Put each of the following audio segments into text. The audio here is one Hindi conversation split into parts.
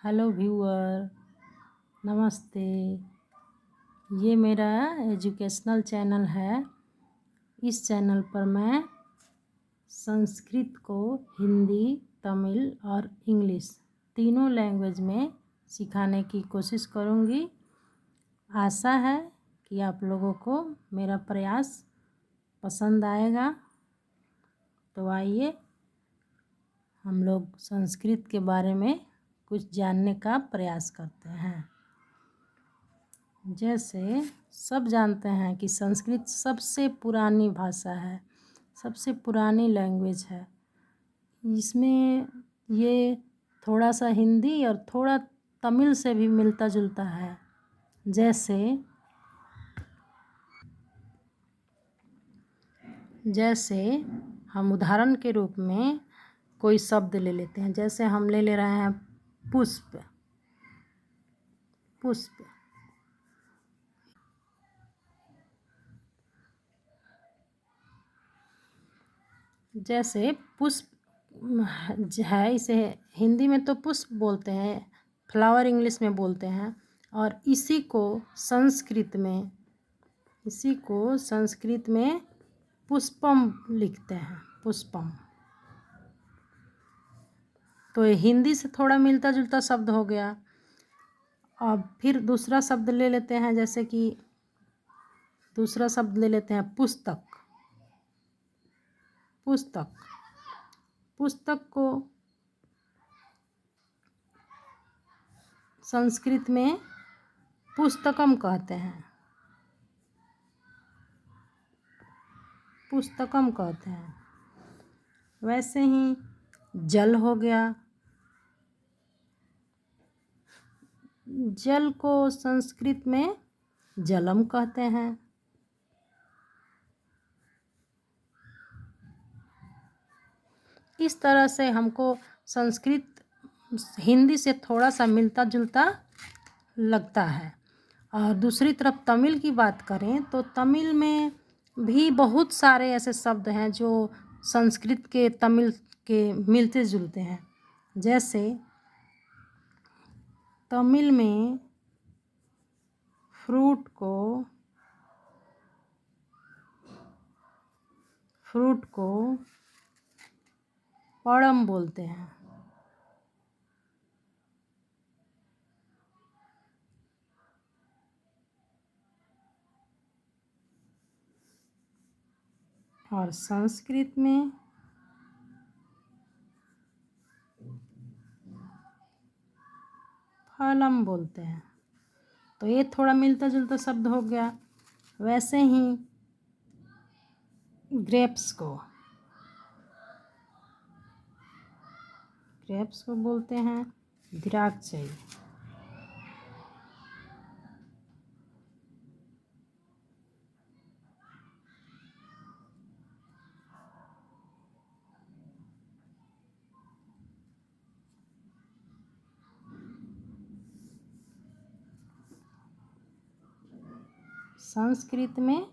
हेलो व्यूअर, नमस्ते। ये मेरा एजुकेशनल चैनल है। इस चैनल पर मैं संस्कृत को हिंदी, तमिल और इंग्लिश तीनों लैंग्वेज में सिखाने की कोशिश करूँगी। आशा है कि आप लोगों को मेरा प्रयास पसंद आएगा। तो आइए हम लोग संस्कृत के बारे में कुछ जानने का प्रयास करते हैं। जैसे सब जानते हैं कि संस्कृत सबसे पुरानी भाषा है, सबसे पुरानी लैंग्वेज है। इसमें ये थोड़ा सा हिंदी और थोड़ा तमिल से भी मिलता जुलता है। जैसे हम उदाहरण के रूप में कोई शब्द ले लेते हैं। जैसे हम ले रहे हैं पुष्प। पुष्प जैसे पुष्प है, इसे हिंदी में तो पुष्प बोलते हैं, फ्लावर इंग्लिश में बोलते हैं। और इसी को संस्कृत में पुष्पम लिखते हैं, पुष्पम। तो ये हिंदी से थोड़ा मिलता जुलता शब्द हो गया। अब फिर दूसरा शब्द ले लेते हैं, जैसे कि दूसरा शब्द ले लेते हैं पुस्तक। पुस्तक पुस्तक को संस्कृत में पुस्तकम कहते हैं। पुस्तकम कहते हैं। वैसे ही जल हो गया। जल को संस्कृत में जलम कहते हैं। इस तरह से हमको संस्कृत हिंदी से थोड़ा सा मिलता जुलता लगता है। और दूसरी तरफ तमिल की बात करें तो तमिल में भी बहुत सारे ऐसे शब्द हैं जो संस्कृत के तमिल के मिलते जुलते हैं। जैसे तमिल में फ्रूट को पड़म बोलते हैं। और संस्कृत में फलम बोलते हैं। तो ये थोड़ा मिलता जुलता शब्द हो गया। वैसे ही ग्रेप्स को बोलते हैं द्राक्षी। संस्कृत में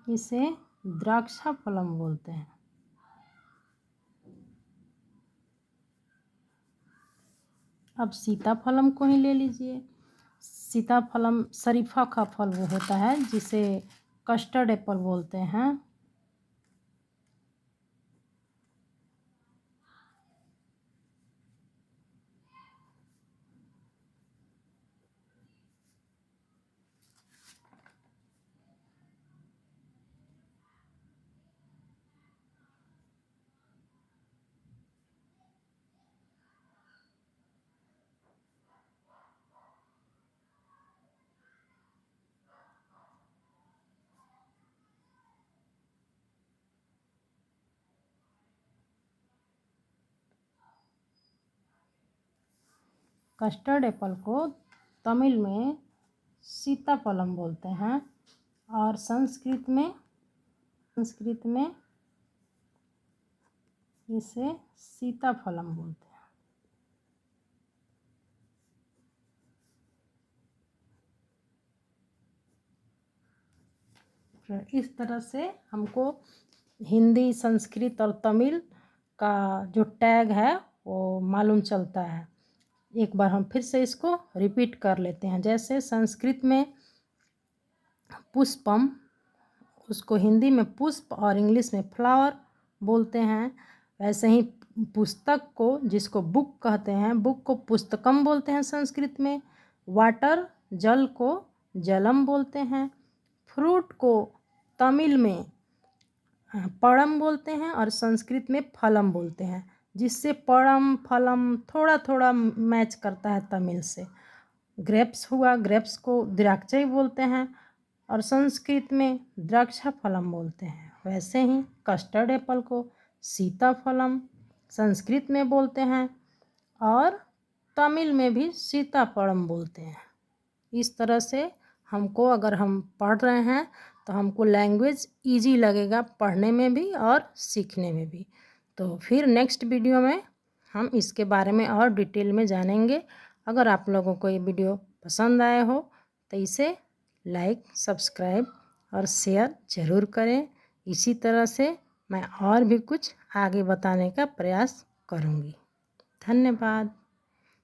इसे द्राक्षा फलम बोलते हैं। अब सीताफलम को ही ले लीजिए। सीताफलम शरीफा का फल वो होता है जिसे कस्टर्ड एप्पल बोलते हैं। कस्टर्ड एप्पल को तमिल में सीताफलम बोलते हैं और संस्कृत में इसे सीताफलम बोलते हैं। तो इस तरह से हमको हिंदी, संस्कृत और तमिल का जो टैग है वो मालूम चलता है। एक बार हम फिर से इसको रिपीट कर लेते हैं। जैसे संस्कृत में पुष्पम, उसको हिंदी में पुष्प और इंग्लिश में फ्लावर बोलते हैं। वैसे ही पुस्तक को, जिसको बुक कहते हैं, बुक को पुस्तकम बोलते हैं संस्कृत में। वाटर, जल को जलम बोलते हैं। फ्रूट को तमिल में पड़म बोलते हैं और संस्कृत में फलम बोलते हैं, जिससे पड़म फलम थोड़ा थोड़ा मैच करता है तमिल से। ग्रेप्स हुआ, ग्रेप्स को द्राक्षई बोलते हैं और संस्कृत में द्राक्षा फलम बोलते हैं। वैसे ही कस्टर्ड एप्पल को सीताफलम संस्कृत में बोलते हैं और तमिल में भी सीताफलम बोलते हैं। इस तरह से हमको, अगर हम पढ़ रहे हैं तो हमको लैंग्वेज इजी लगेगा पढ़ने में भी और सीखने में भी। तो फिर नेक्स्ट वीडियो में हम इसके बारे में और डिटेल में जानेंगे। अगर आप लोगों को ये वीडियो पसंद आए हो तो इसे लाइक, सब्सक्राइब और शेयर ज़रूर करें। इसी तरह से मैं और भी कुछ आगे बताने का प्रयास करूँगी। धन्यवाद।